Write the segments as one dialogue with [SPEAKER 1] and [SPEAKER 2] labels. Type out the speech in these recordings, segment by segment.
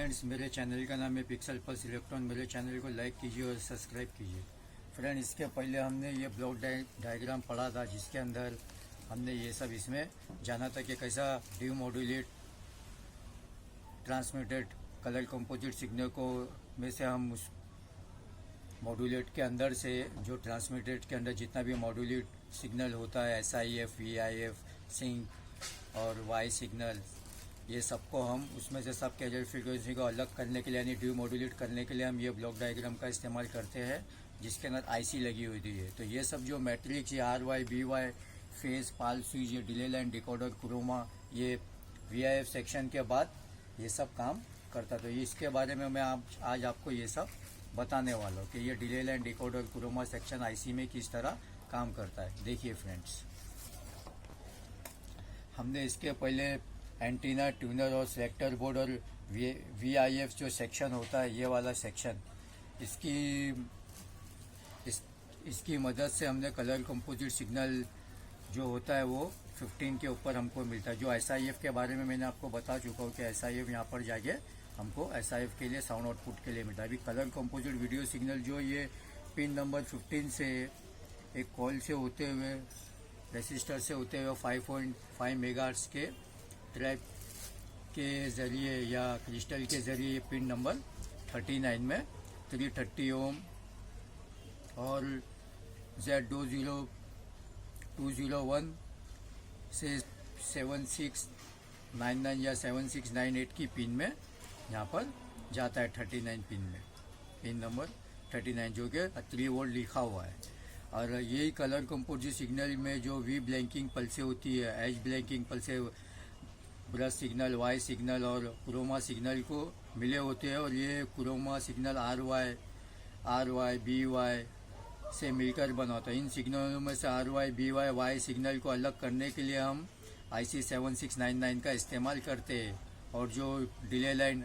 [SPEAKER 1] Friends, मेरे channel का नाम है पिक्सल पल्स इलेक्ट्रॉन। मेरे चैनल को लाइक कीजिए और सब्सक्राइब कीजिए। फ्रेंड, इसके पहले हमने ये ब्लॉक डायग्राम पढ़ा था, जिसके अंदर हमने ये सब इसमें जाना था कि कैसा डीमोडुलेट ट्रांसमिटेड कलर कंपोजिट सिग्नल को में से हम उस मॉड्यूलेट के अंदर से जो ट्रांसमिटेड के अंदर जितना भी मॉड्यूलेट सिग्नल होता है, SIF, VIF, सिंक और वाई सिग्नल, ये सबको हम उसमें से सब कैरियर फ्रीक्वेंसी को अलग करने के लिए यानी डीमोडुलेट करने के लिए हम ये ब्लॉक डायग्राम का इस्तेमाल करते हैं, जिसके अंदर IC लगी हुई थी। तो ये सब जो मैट्रिक्स, ये RY, BY, face, Pal switch, ये डिले लाइन, डिकोडर, क्रोमा, ये VIF सेक्शन के बाद ये सब काम करता। तो इसके बारे में मैं आज आपको ये सब बताने वाला हूँ कि ये delay line, decoder, chroma section IC में किस तरह काम करता है। देखिए फ्रेंड्स, हमने इसके पहले एंटीना, ट्यूनर और सेलेक्टर बोर्ड और VIF जो सेक्शन होता है, ये वाला सेक्शन, इसकी मदद से हमने कलर कंपोजिट सिग्नल जो होता है वो 15 के ऊपर हमको मिलता है। जो SIF के बारे में मैंने आपको बता चुका हूँ कि SIF यहाँ पर जाके हमको SIF के लिए साउंड आउटपुट के लिए मिलता है। अभी कलर कंपोजिट वीडियो सिग्नल जो ये पिन नंबर 15 से एक कॉल से होते हुए, रेसिस्टर से होते हुए 5.5 मेगाहर्ट्ज के ट्रैप के ज़रिए या क्रिस्टल के ज़रिए पिन नंबर 39 में 330 ओम और Z20201 से 7699 या 7698 की पिन में यहाँ पर जाता है 39 पिन में, पिन नंबर 39 जो कि 3 वोल्ट लिखा हुआ है। और यही कलर कंपोजिट सिग्नल में जो V ब्लैंकिंग पल्से होती है, H blanking pulse, burst signal, Y signal और क्रोमा सिग्नल को मिले होते हैं। और ये क्रोमा सिग्नल RY, BY से मिलकर बना होता है। इन सिग्नलों में से RY, BY, वाई सिग्नल को अलग करने के लिए हम IC 7699 का इस्तेमाल करते हैं। और जो डिले लाइन,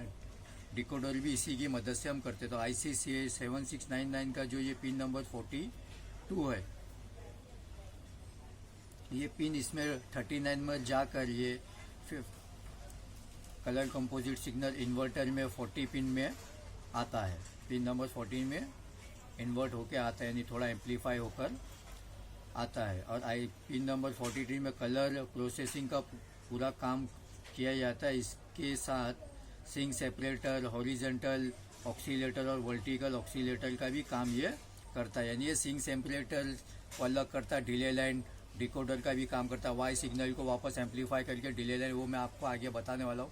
[SPEAKER 1] डिकोडर भी इसी की मदद से हम करते हैं। तो IC 7699 का जो ये पिन नंबर 42 है, ये पिन इसमें 39 में जाकर ये कलर कंपोजिट सिग्नल इन्वर्टर में 40 पिन में आता है। पिन नंबर 14 में इन्वर्ट होकर आता है, यानी थोड़ा एम्पलीफाई होकर आता है। और पिन नंबर 43 में कलर प्रोसेसिंग का पूरा काम किया जाता है। इसके साथ सिंक सेपरेटर, हॉरिजॉन्टल ऑक्सीलेटर और वर्टिकल ऑक्सीलेटर का भी काम ये करता है। यानी ये सिंक सेपरेटर को अलग करता है, डिले लाइन, डिकोडर का भी काम करता है, वाई सिग्नल को वापस एम्पलीफाई करके डिले लाइन, वो मैं आपको आगे बताने वाला हूँ,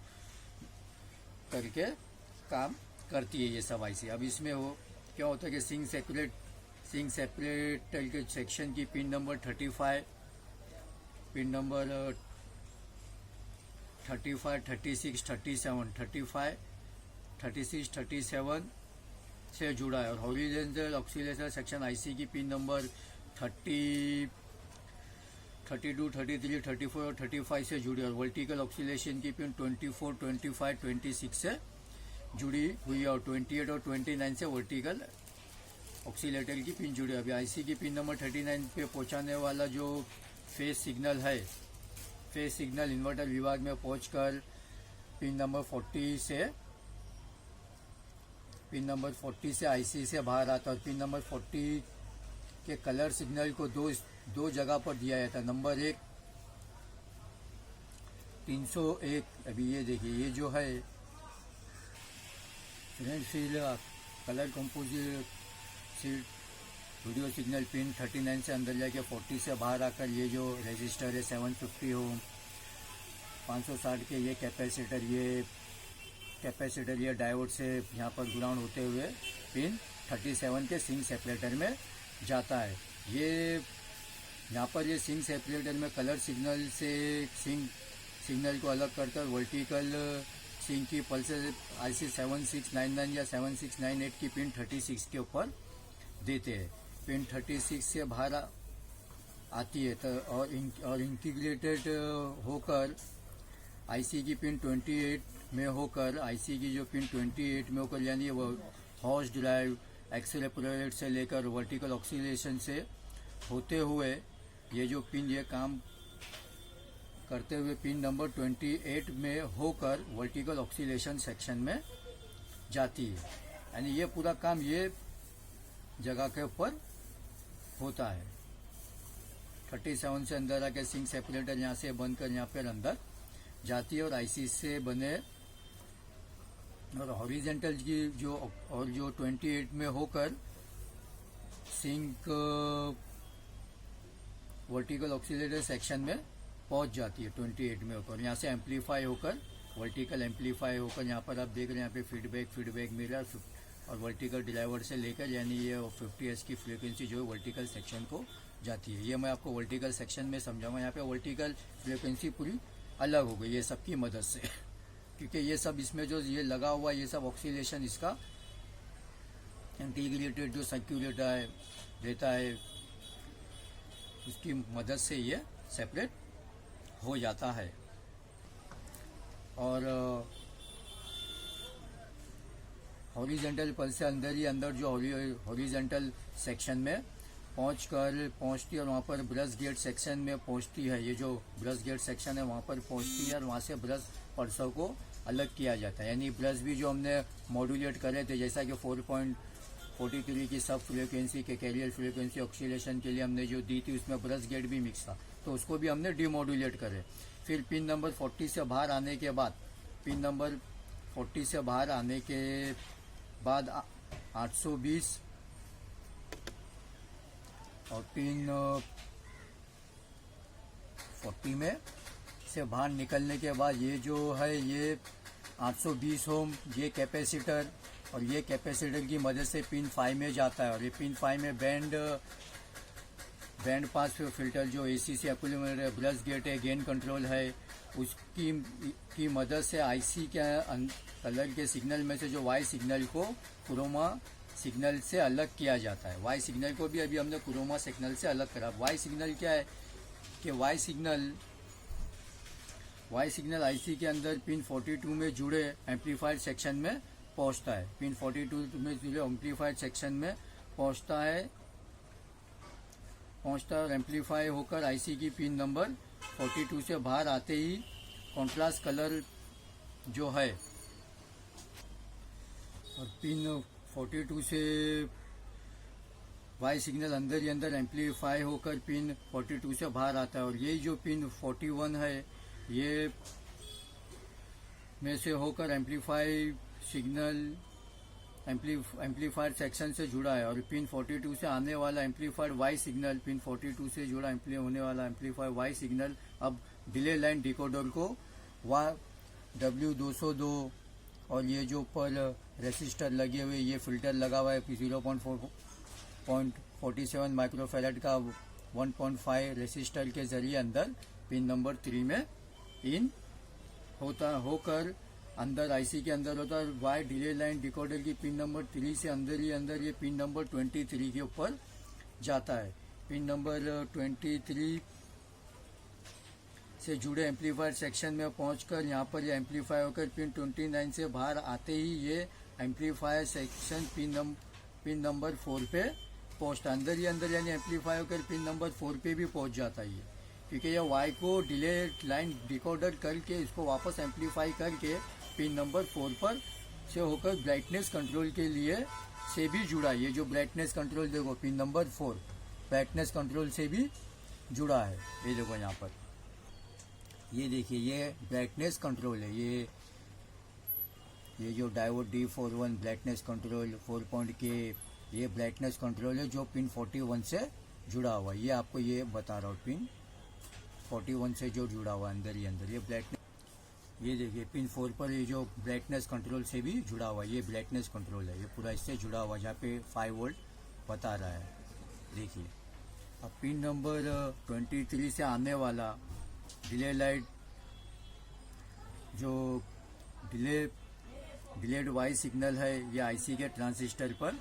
[SPEAKER 1] करके काम करती है ये सब IC। अब इसमें वो क्या होता है कि सिंक सेपरेटर के सेक्शन की पिन नंबर 35, पिन नंबर 35, 36, 37, 35, 36, 37 से जुड़ा है। और हॉरिजॉन्टल ऑक्सीलेटर सेक्शन IC की पिन नंबर 30, 32, 33, 34 और 35 से जुड़ी। और वर्टिकल ऑक्सीलेशन की पिन 24, 25, 26 से जुड़ी हुई है। और 28 और 29 से वर्टिकल ऑक्सीलेटर की पिन जुड़ी है। अभी IC की पिन नंबर 39 पे पहुंचाने वाला जो फेस सिग्नल है, फेस सिग्नल इन्वर्टर विभाग में पहुंचकर पिन नंबर 40 से IC से बाहर आता है। और पिन नंबर 40 के कलर सिग्नल को दो जगह पर दिया जाता है। नंबर 1 301, अभी ये देखिए, ये जो है friends, colour composite video signal pin 39 से अंदर जाके 40 से बाहर आकर ये जो रेजिस्टर है 750 ओम, 560 के ये कैपेसिटर ये डायोड से यहाँ पर ग्राउंड होते हुए पिन 37 के सिंक सेपरेटर में जाता है। ये यहाँ पर ये सिंक सेपरेटर में कलर सिग्नल से सिंक सिग्नल को अलग करता है। वर्टिकल सिंक की पल्सेस IC 7699 या 7698 की पिन 36 के ऊपर देते हैं। पिन 36 से बाहर आती है तो और इंटीग्रेटेड होकर IC की पिन 28 में होकर, IC की जो पिन 28 में होकर, यानी वो हॉर्स ड्राइव, एक्सेलेरोमीटर से लेकर वर्टिकल ऑक्सीलेशन से होते हुए ये जो पिन ये काम करते हुए पिन नंबर 28 में होकर वर्टिकल ऑक्सीलेशन सेक्शन में जाती है। यानी ये पूरा काम ये जगह के ऊपर होता है। 37 से अंदर आके सिंक सेपरेटर यहाँ से बंद कर यहाँ पर अंदर जाती है और आईसी से बने और हॉरिजेंटल की जो 28 में होकर सिंक वर्टिकल ऑक्सीलेटर सेक्शन में पहुंच जाती है 28 में होकर। यहाँ से एम्पलीफाई होकर वर्टिकल एम्पलीफाई होकर यहाँ पर आप देख रहे हैं यहाँ पे फीडबैक मिरर और वर्टिकल ड्राइवर से लेकर यानी ये 50 की फ्रीक्वेंसी जो है वर्टिकल सेक्शन को जाती है। ये मैं आपको वर्टिकल सेक्शन में समझाऊंगा। यहाँ पे वर्टिकल फ्रीक्वेंसी पूरी अलग हो गई ये सब की मदद से क्योंकि ये सब इसमें जो ये लगा हुआ ये सब ऑक्सीलेशन इसका इंटीग्रेटेड जो सर्क्यूलेटर है देता है उसकी मदद से ये सेपरेट हो जाता है। और हॉरिजेंटल पल्स से अंदर ही अंदर जो हॉरिजेंटल सेक्शन में पहुंचती है और वहाँ पर ब्रश गेट सेक्शन में पहुंचती है। ये जो ब्रश गेट सेक्शन है वहाँ पर पहुंचती है और वहाँ से ब्रश पल्सों को अलग किया जाता है। यानी ब्रश भी जो हमने मॉड्यूलेट करे थे जैसा कि 4.43 की सब फ्रीक्वेंसी के कैरियर फ्रीक्वेंसी ऑक्सीलेशन के लिए हमने जो दी थी उसमें ब्रश गेट भी मिक्स था तो उसको भी हमने डीमॉड्यूलेट करे। फिर पिन नंबर 40 से बाहर आने के बाद 820 और पिन 40 में से बाहर निकलने के बाद ये जो है ये 820 ओम ये कैपेसिटर और ये कैपेसिटर की मदद से पिन 5 में जाता है और ये पिन 5 में बैंड पास फिल्टर जो एसीसी एक्यूमुलेटर ब्रश गेट है गेन कंट्रोल है उसकी की मदद से आईसी के कलर के सिग्नल में से जो वाई सिग्नल को क्रोमा सिग्नल से अलग किया जाता है। वाई सिग्नल को भी अभी हमने क्रोमा सिग्नल से अलग करा। वाई सिग्नल क्या है कि वाई सिग्नल आईसी के अंदर पिन 42 में जुड़े एम्पलीफायर सेक्शन में पहुंचता है। पिन 42 में जुड़े एम्पलीफायर सेक्शन में पहुंचता है और एम्पलीफाई होकर आईसी की पिन नंबर 42 से बाहर आते ही कॉन्ट्रास्ट कलर जो है और पिन 42 से वाई सिग्नल अंदर ही अंदर एम्पलीफाई होकर पिन 42 से बाहर आता है और ये जो पिन 41 है ये में से होकर एम्पलीफाई सिग्नल एम्पलीफायर सेक्शन से जुड़ा है और पिन 42 से आने वाला एम्पलीफायर वाई सिग्नल पिन 42 से जुड़ा होने वाला एम्पलीफायर वाई सिग्नल अब डिले लाइन डिकोडर को W202 और ये जो ऊपर रेसिस्टर लगे हुए ये फिल्टर लगा हुआ है 0.47 माइक्रोफेरेड का 1.5 रेसिस्टर के जरिए अंदर पिन नंबर 3 में इन होकर अंदर आईसी के अंदर होता है। वाई डिले लाइन डिकोडर की पिन नंबर 3 से अंदर ही अंदर ये पिन नंबर 23 के ऊपर जाता है। पिन नंबर 23 से जुड़े एम्पलीफायर सेक्शन में पहुंचकर यहाँ पर ये एम्पलीफाई होकर पिन 29 से बाहर आते ही ये एम्पलीफायर सेक्शन पिन नंबर 4 पे पहुंचता है। अंदर ही अंदर यानी एम्पलीफाई होकर पिन नंबर 4 पे भी पहुंच जाता है क्योंकि ये वाई को डिले लाइन डिकोडर करके इसको वापस एम्पलीफाई करके पिन नंबर 4 पर से होकर ब्राइटनेस कंट्रोल के लिए से भी जुड़ा है। ये जो ब्राइटनेस कंट्रोल देखो पिन नंबर 4 ब्राइटनेस कंट्रोल से भी जुड़ा है। ये देखो यहाँ पर ये देखिए ये ब्राइटनेस कंट्रोल है। ये जो diode D41 brightness control 4.K ये ब्राइटनेस कंट्रोल है जो पिन 41 से जुड़ा हुआ है। ये आपको ये बता रहा हूँ पिन 41 से जो जुड़ा हुआ अंदर ही अंदर ये ब्राइटनेस ये देखिए पिन 4 पर ये जो ब्राइटनेस कंट्रोल से भी जुड़ा हुआ है ये ब्राइटनेस कंट्रोल है। ये पूरा इससे जुड़ा हुआ जहाँ पे 5 वोल्ट बता रहा है। देखिए अब पिन नंबर 23 से आने वाला डिले लाइट जो डिलेड वाई सिग्नल है ये आईसी के ट्रांजिस्टर पर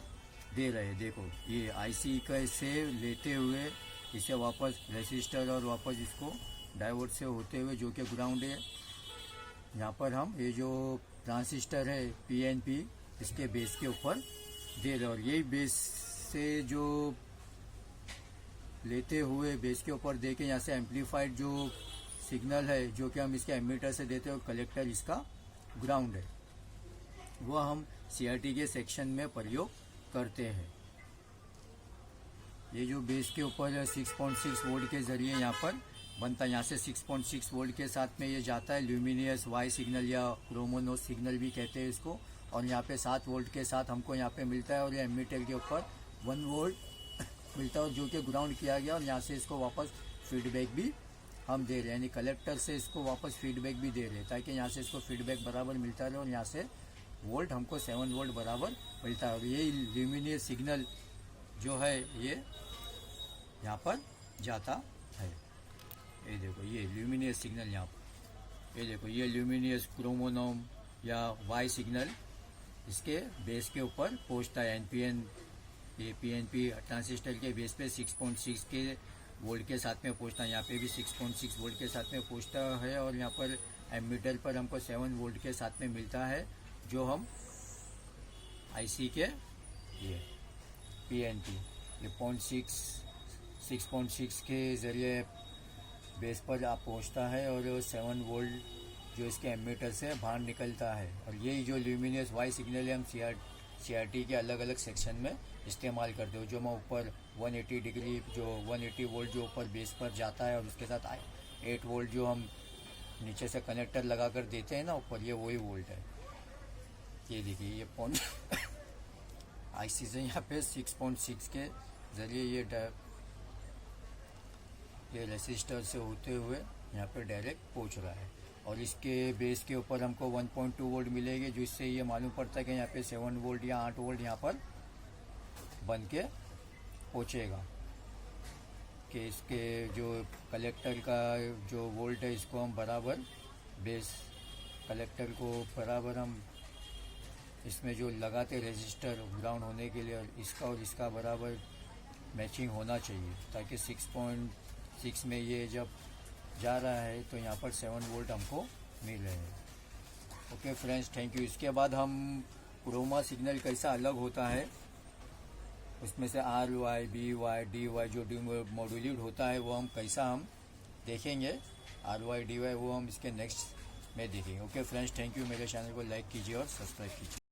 [SPEAKER 1] दे रहे हैं। देखो ये आईसी का से लेते हुए इसे वापस रेसिस्टर और वापस इसको डायोड से होते हुए जो कि ग्राउंड है यहाँ पर हम ये जो ट्रांजिस्टर है PNP इसके बेस के ऊपर दे रहे हैं और यही बेस से जो लेते हुए बेस के ऊपर दे के यहाँ से एम्पलीफाइड जो सिग्नल है जो कि हम इसके एमीटर से देते हैं और कलेक्टर इसका ग्राउंड है। वह हम CRT के सेक्शन में प्रयोग करते हैं। ये जो बेस के ऊपर 6.6 वोल्ट के ज़रिए यहाँ पर बनता है, यहाँ से 6.6 वोल्ट के साथ में ये जाता है ल्यूमिनियस वाई सिग्नल या क्रोमोनो सिग्नल भी कहते हैं इसको, और यहाँ पे 7 वोल्ट के साथ हमको यहाँ पे मिलता है, और ये एमीटर के ऊपर 1 वोल्ट मिलता है और जो कि ग्राउंड किया गया, और यहाँ से इसको वापस फीडबैक भी हम दे रहे हैं, यानी कलेक्टर से इसको वापस फीडबैक भी दे रहे हैं ताकि यहाँ से इसको फीडबैक बराबर मिलता रहे और यहाँ से वोल्ट हमको 7 वोल्ट बराबर मिलता है। और ये ल्यूमिनियस सिग्नल जो है ये यहाँ पर जाता है। ये देखो ये ल्यूमिनियस सिग्नल यहाँ पर, ये देखो ये ल्यूमिनियस क्रोमोनोम या वाई सिग्नल इसके बेस के ऊपर पहुँचता है। NPN ये PNP ट्रांजिस्टर के बेस पे 6.6 के वोल्ट के साथ में पहुँचता है, यहाँ पे भी 6.6 वोल्ट के साथ में पहुँचता है, और यहाँ पर एमीटर पर हमको 7 वोल्ट के साथ में मिलता है जो हम IC के ये PNP ये 6.6 के ज़रिए बेस पर आप पहुँचता है और 7 वोल्ट जो इसके एमीटर से बाहर निकलता है। और यही जो ल्यूमिनियस वाई सिग्नल है हम CRT के अलग अलग सेक्शन में इस्तेमाल करते हो, जो मैं ऊपर 180 डिग्री जो 180 वोल्ट जो ऊपर बेस पर जाता है और उसके साथ 8 वोल्ट जो हम नीचे से कनेक्टर लगा कर देते हैं ना ऊपर, ये वही वोल्ट है। ये देखिए ये IC से यहाँ पे 6.6 के ज़रिए ये रेसिस्टर से होते हुए यहाँ पे डायरेक्ट पहुँच रहा है, और इसके बेस के ऊपर हमको 1.2 वोल्ट मिलेंगे, जो इससे ये मालूम पड़ता है कि यहाँ पे 7 वोल्ट या 8 वोल्ट यहाँ पर बन के पहुँचेगा, कि इसके जो कलेक्टर का जो वोल्ट है इसको हम बराबर बेस कलेक्टर को बराबर हम इसमें जो लगाते रेजिस्टर ग्राउंड होने के लिए, इसका और इसका बराबर मैचिंग होना चाहिए ताकि 6.6 में ये जब जा रहा है तो यहाँ पर 7 वोल्ट हमको मिल रहे हैं। Okay friends, thank you. इसके बाद हम क्रोमा सिग्नल कैसा अलग होता है उसमें से RY, BY, DY जो मॉड्यूलेट होता है वो हम कैसा हम देखेंगे, RY, DY वो हम इसके नेक्स्ट में देखेंगे। Okay friends, thank you. मेरे चैनल को लाइक कीजिए और सब्सक्राइब कीजिए।